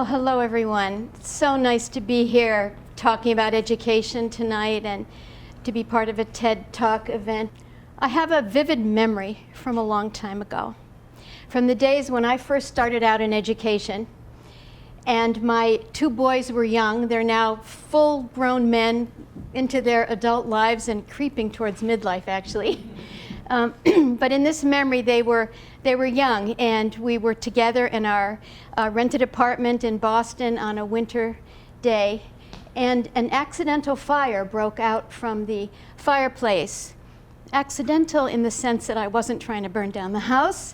Well, hello everyone. It's so nice to be here talking about education tonight and to be part of a TED Talk event. I have a vivid memory from a long time ago, from the days when I first started out in education, and my two boys were young. They're now full-grown men into their adult lives and creeping towards midlife, actually. But in this memory, they were young, and we were together in our rented apartment in Boston on a winter day, and an accidental fire broke out from the fireplace. Accidental in the sense that I wasn't trying to burn down the house,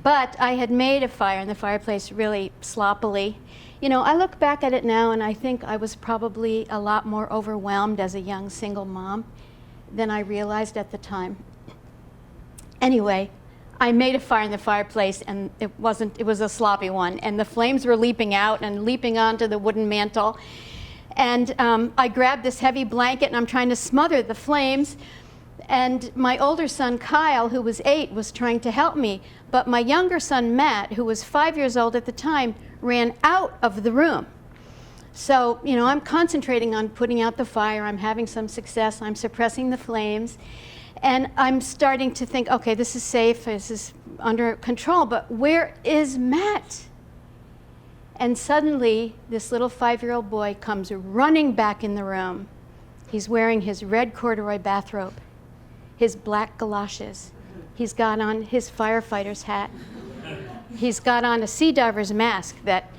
but I had made a fire in the fireplace really sloppily. You know, I look back at it now and I think I was probably a lot more overwhelmed as a young single mom than I realized at the time. Anyway, I made a fire in the fireplace, and it was a sloppy one, and the flames were leaping out and leaping onto the wooden mantle. And I grabbed this heavy blanket and I'm trying to smother the flames. And my older son, Kyle, who was 8, was trying to help me. But my younger son, Matt, who was 5 years old at the time, ran out of the room. So, you know, I'm concentrating on putting out the fire. I'm having some success. I'm suppressing the flames. And I'm starting to think, okay, this is safe, this is under control, but where is Matt? And suddenly, this little 5-year-old boy comes running back in the room. He's wearing his red corduroy bathrobe, his black galoshes. He's got on his firefighter's hat. He's got on a sea diver's mask that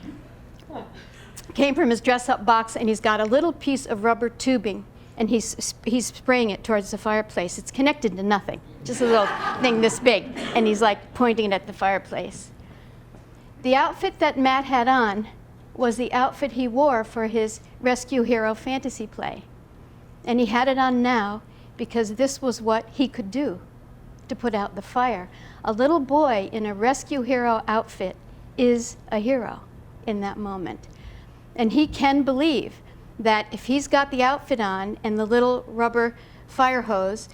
came from his dress-up box, and he's got a little piece of rubber tubing, and he's spraying it towards the fireplace. It's connected to nothing, just a little thing this big, and he's like pointing it at the fireplace. The outfit that Matt had on was the outfit he wore for his rescue hero fantasy play. And he had it on now because this was what he could do to put out the fire. A little boy in a rescue hero outfit is a hero in that moment. And he can believe that if he's got the outfit on and the little rubber fire hose,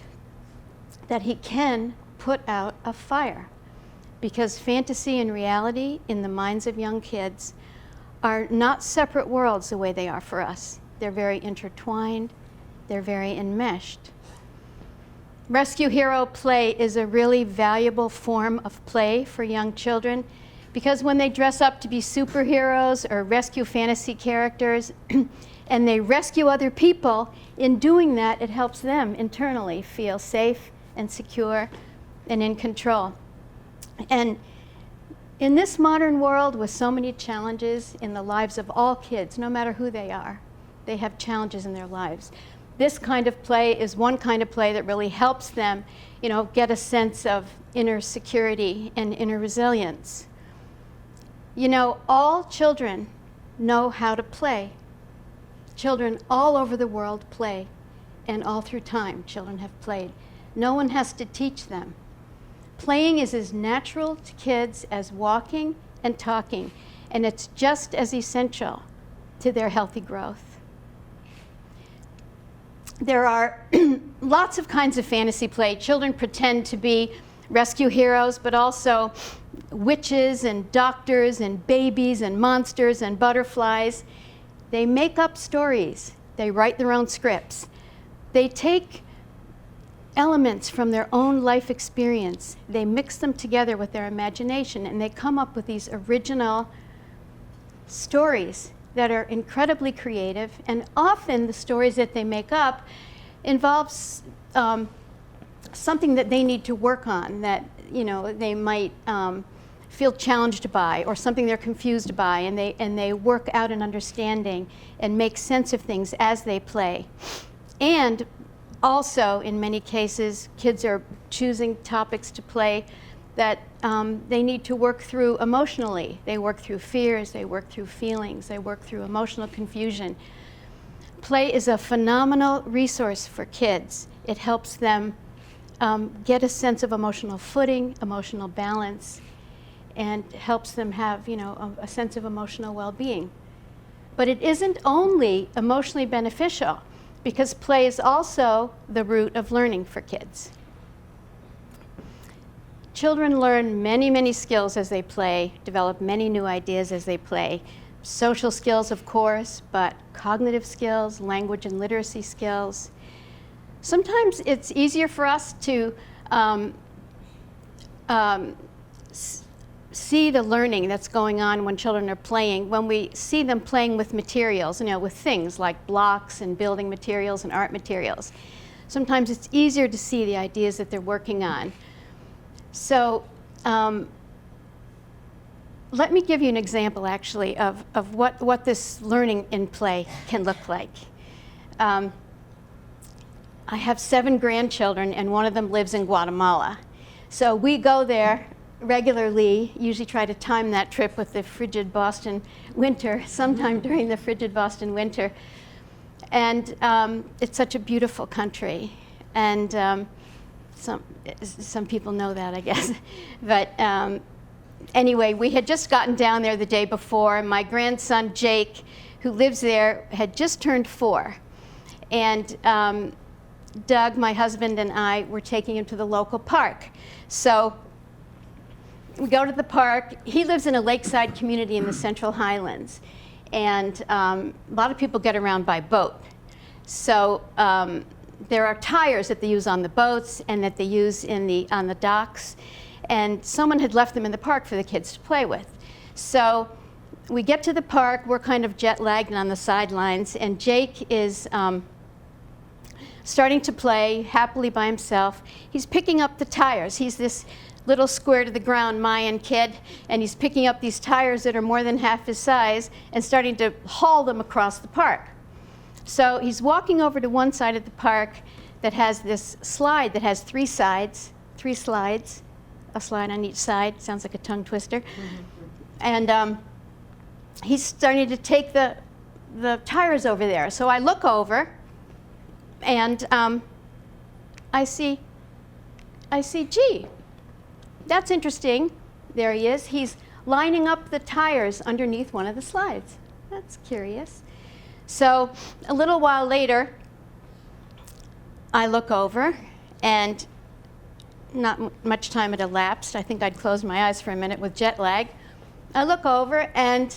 that he can put out a fire. Because fantasy and reality in the minds of young kids are not separate worlds the way they are for us. They're very intertwined, they're very enmeshed. Rescue hero play is a really valuable form of play for young children, because when they dress up to be superheroes or rescue fantasy characters, and they rescue other people, in doing that, it helps them internally feel safe and secure and in control. And in this modern world with so many challenges in the lives of all kids, no matter who they are, they have challenges in their lives. This kind of play is one kind of play that really helps them, you know, get a sense of inner security and inner resilience. You know, all children know how to play. Children all over the world play, and all through time, children have played. No one has to teach them. Playing is as natural to kids as walking and talking, and it's just as essential to their healthy growth. There are lots of kinds of fantasy play. Children pretend to be rescue heroes, but also witches and doctors and babies and monsters and butterflies. They make up stories. They write their own scripts. They take elements from their own life experience. They mix them together with their imagination, and they come up with these original stories that are incredibly creative. And often the stories that they make up involves something that they need to work on, that, you know, they might feel challenged by, or something they're confused by, and they work out an understanding and make sense of things as they play. And also, in many cases, kids are choosing topics to play that they need to work through emotionally. They work through fears, they work through feelings, they work through emotional confusion. Play is a phenomenal resource for kids. It helps them get a sense of emotional footing, emotional balance, and helps them have, you know, a sense of emotional well-being. But it isn't only emotionally beneficial, because play is also the root of learning for kids. Children learn many, many skills as they play, develop many new ideas as they play. social skills, of course, but cognitive skills, language and literacy skills. Sometimes it's easier for us to see the learning that's going on when children are playing, when we see them playing with materials, with things like blocks and building materials and art materials. Sometimes it's easier to see the ideas that they're working on. So let me give you an example, actually, of what this learning in play can look like. I have 7 grandchildren, and one of them lives in Guatemala. So we go there regularly, usually try to time that trip with the frigid Boston winter, sometime during the frigid Boston winter. And it's such a beautiful country. And some people know that, I guess. But anyway, we had just gotten down there the day before. My grandson, Jake, who lives there, had just turned 4. And Doug, my husband, and I were taking him to the local park. So we go to the park. He lives in a lakeside community in the Central Highlands. And a lot of people get around by boat. So there are tires that they use on the boats and that they use on the docks. And someone had left them in the park for the kids to play with. So we get to the park. We're kind of jet-lagged and on the sidelines. And Jake is starting to play happily by himself. He's picking up the tires. He's this little square to the ground Mayan kid, and he's picking up these tires that are more than half his size and starting to haul them across the park. So he's walking over to one side of the park that has this slide that has 3 sides, 3 slides, a slide on each side. Sounds like a tongue twister. And he's starting to take the tires over there. So I look over, and I see, gee, that's interesting. There he is. He's lining up the tires underneath one of the slides. That's curious. So a little while later, I look over, and not much time had elapsed. I think I'd closed my eyes for a minute with jet lag. I look over, and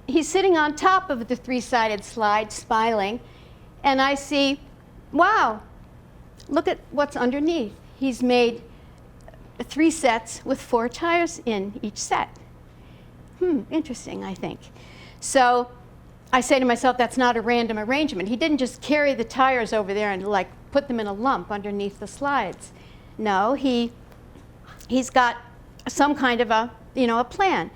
he's sitting on top of the 3-sided slide, smiling, and I see, wow, look at what's underneath. He's made 3 sets with 4 tires in each set. Interesting, I think. So I say to myself, that's not a random arrangement. He didn't just carry the tires over there and put them in a lump underneath the slides. No, he's got some kind of a plan.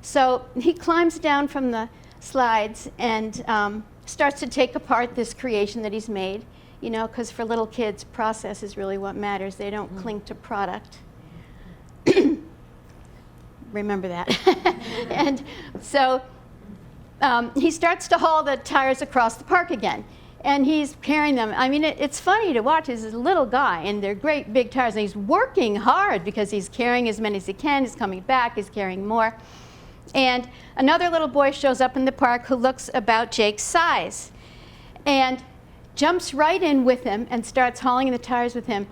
So he climbs down from the slides and starts to take apart this creation that he's made, because for little kids, process is really what matters. They don't cling to product. Remember that. And so he starts to haul the tires across the park again. And he's carrying them. I mean, it's funny to watch. He's a little guy, and they're great big tires. And he's working hard because he's carrying as many as he can. He's coming back. He's carrying more. And another little boy shows up in the park who looks about Jake's size and jumps right in with him and starts hauling the tires with him.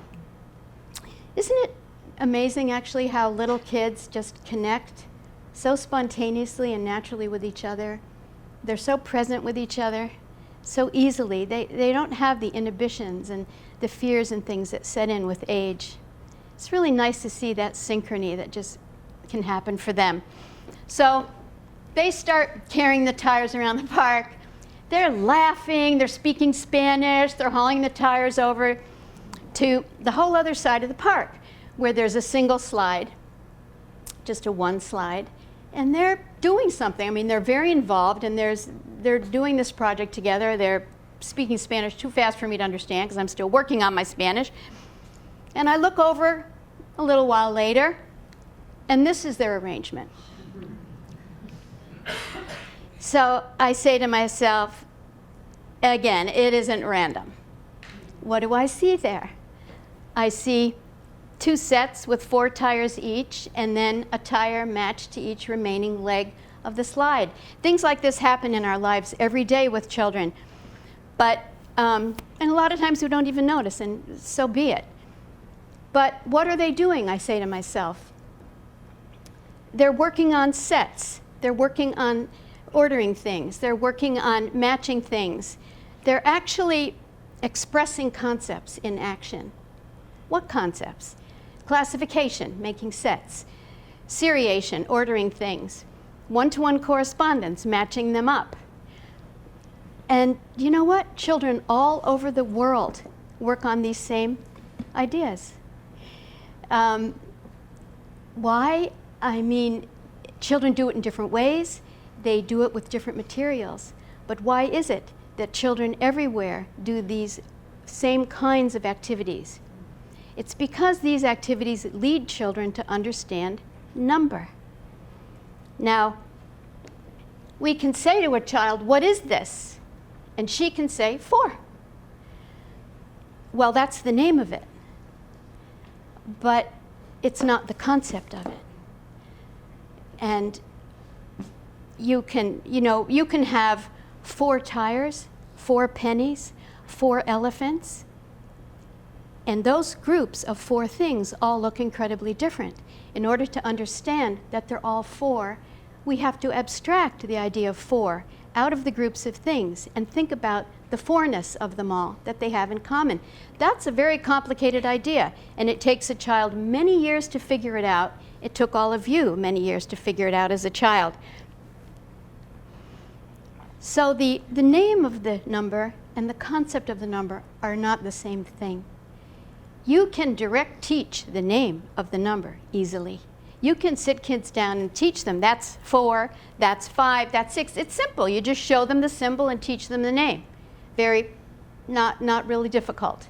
Isn't it amazing, actually, how little kids just connect so spontaneously and naturally with each other? They're so present with each other so easily. They don't have the inhibitions and the fears and things that set in with age. It's really nice to see that synchrony that just can happen for them. So they start carrying the tires around the park. They're laughing, they're speaking Spanish, they're hauling the tires over to the whole other side of the park where there's a single slide, just a 1 slide, and they're doing something. I mean, they're very involved, and they're doing this project together. They're speaking Spanish too fast for me to understand because I'm still working on my Spanish. And I look over a little while later, and this is their arrangement. So I say to myself, again, it isn't random. What do I see there? I see 2 sets with 4 tires each, and then a tire matched to each remaining leg of the slide. Things like this happen in our lives every day with children. But, and a lot of times we don't even notice, and so be it. But what are they doing, I say to myself? They're working on sets. They're working on ordering things. They're working on matching things. They're actually expressing concepts in action. What concepts? Classification, making sets. Seriation, ordering things. One-to-one correspondence, matching them up. And you know what? Children all over the world work on these same ideas. Why? I mean, children do it in different ways. They do it with different materials. But why is it that children everywhere do these same kinds of activities? It's because these activities lead children to understand number. Now, we can say to a child, "What is this?" And she can say, "4." Well, that's the name of it. But it's not the concept of it. And you can have 4 tires, 4 pennies, 4 elephants, and those groups of 4 things all look incredibly different. In order to understand that they're all 4, we have to abstract the idea of 4 out of the groups of things and think about the 4-ness of them all, that they have in common. That's a very complicated idea, and it takes a child many years to figure it out. It took all of you many years to figure it out as a child. So the name of the number and the concept of the number are not the same thing. You can direct teach the name of the number easily. You can sit kids down and teach them, that's 4, that's 5, that's 6. It's simple. You just show them the symbol and teach them the name. Not really difficult.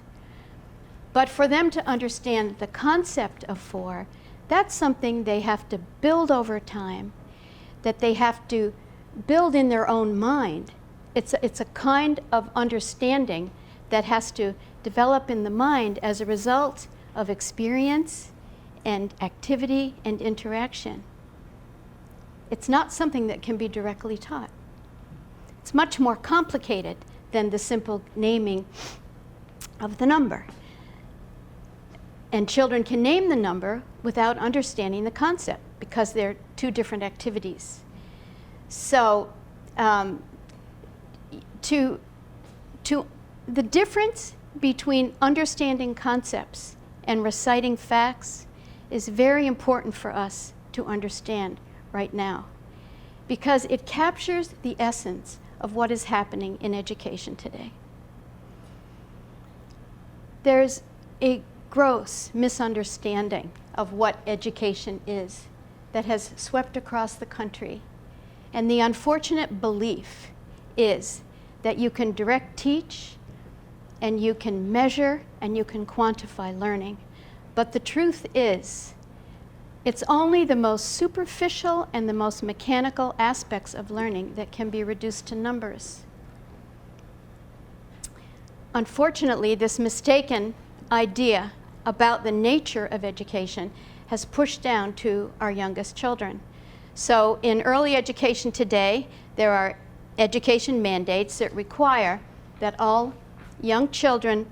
But for them to understand the concept of 4, that's something they have to build over time, that they have to build in their own mind. It's a kind of understanding that has to develop in the mind as a result of experience and activity and interaction. It's not something that can be directly taught. It's much more complicated than the simple naming of the number. And children can name the number without understanding the concept because they're 2 different activities. So the difference between understanding concepts and reciting facts is very important for us to understand right now, because it captures the essence of what is happening in education today. There's a gross misunderstanding of what education is that has swept across the country. And the unfortunate belief is that you can direct teach and you can measure and you can quantify learning. But the truth is, it's only the most superficial and the most mechanical aspects of learning that can be reduced to numbers. Unfortunately, this mistaken idea about the nature of education has pushed down to our youngest children. So in early education today, there are education mandates that require that all young children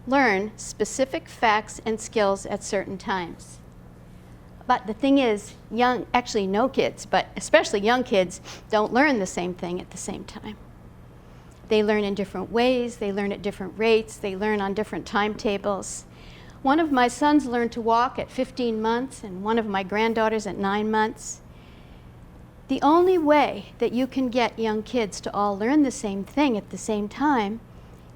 learn specific facts and skills at certain times. But the thing is, actually no kids, but especially young kids, don't learn the same thing at the same time. They learn in different ways, they learn at different rates, they learn on different timetables. One of my sons learned to walk at 15 months and one of my granddaughters at 9 months. The only way that you can get young kids to all learn the same thing at the same time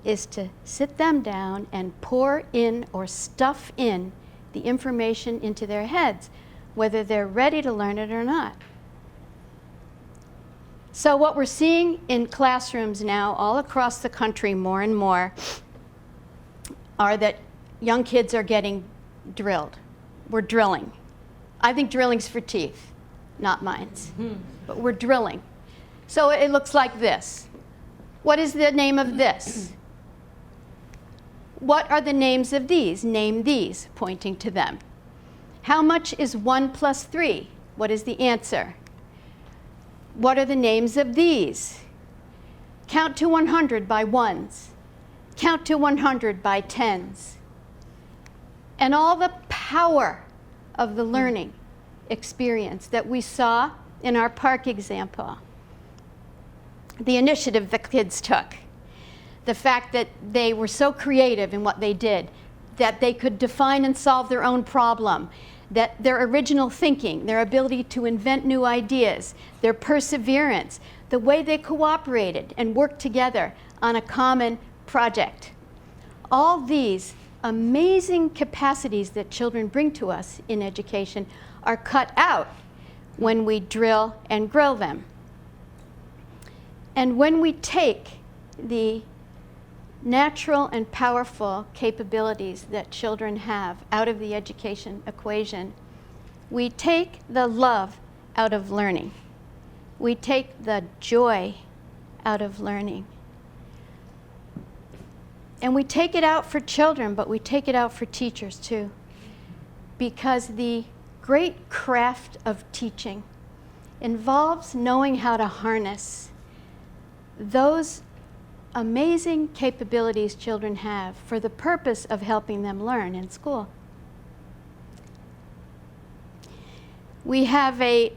is to sit them down and pour in or stuff in the information into their heads, whether they're ready to learn it or not. So what we're seeing in classrooms now all across the country more and more are that young kids are getting drilled. We're drilling. I think drilling's for teeth, not minds. But we're drilling. So it looks like this. What is the name of this? What are the names of these? Name these, pointing to them. How much is 1 plus 3? What is the answer? What are the names of these? Count to 100 by ones. Count to 100 by tens. And all the power of the learning experience that we saw in our park example. the initiative the kids took, the fact that they were so creative in what they did, that they could define and solve their own problem, that their original thinking, their ability to invent new ideas, their perseverance, the way they cooperated and worked together on a common project. All these amazing capacities that children bring to us in education are cut out when we drill and grill them. And when we take the natural and powerful capabilities that children have out of the education equation, we take the love out of learning. We take the joy out of learning. And we take it out for children, but we take it out for teachers too. Because the great craft of teaching involves knowing how to harness those amazing capabilities children have for the purpose of helping them learn in school. We have a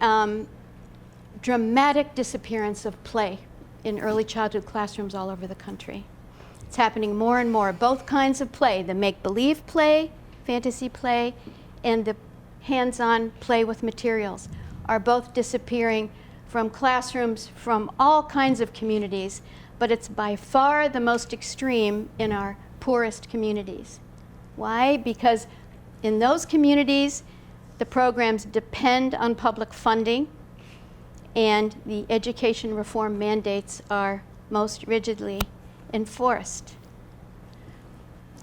dramatic disappearance of play in early childhood classrooms all over the country. It's happening more and more. Both kinds of play, the make-believe play, fantasy play, and the hands-on play with materials, are both disappearing from classrooms from all kinds of communities, but it's by far the most extreme in our poorest communities. Why? Because in those communities, the programs depend on public funding, and the education reform mandates are most rigidly enforced.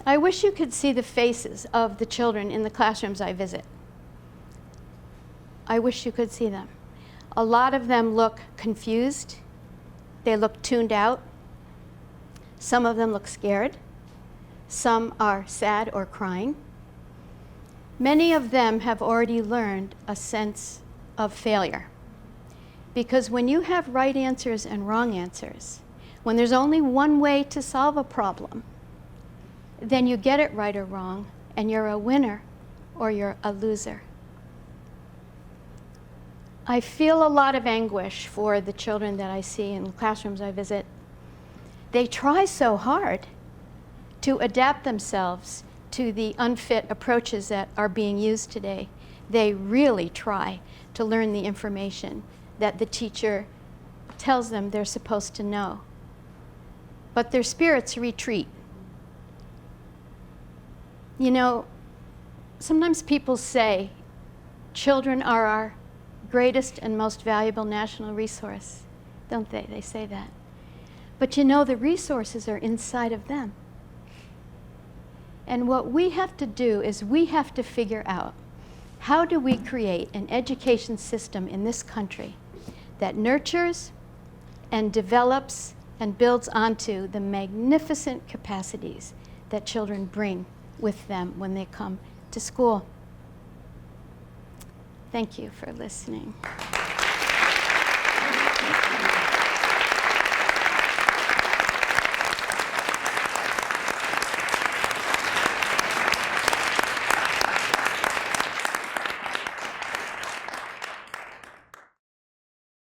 I wish you could see the faces of the children in the classrooms I visit. I wish you could see them. A lot of them look confused. They look tuned out. Some of them look scared. Some are sad or crying. Many of them have already learned a sense of failure. Because when you have right answers and wrong answers, when there's only one way to solve a problem, then you get it right or wrong, and you're a winner or you're a loser. I feel a lot of anguish for the children that I see in the classrooms I visit. They try so hard to adapt themselves to the unfit approaches that are being used today. They really try to learn the information that the teacher tells them they're supposed to know. But their spirits retreat. You know, sometimes people say children are our greatest and most valuable national resource, don't they? They say that. But you know, the resources are inside of them. And what we have to do is we have to figure out, how do we create an education system in this country that nurtures and develops and builds onto the magnificent capacities that children bring with them when they come to school. Thank you for listening.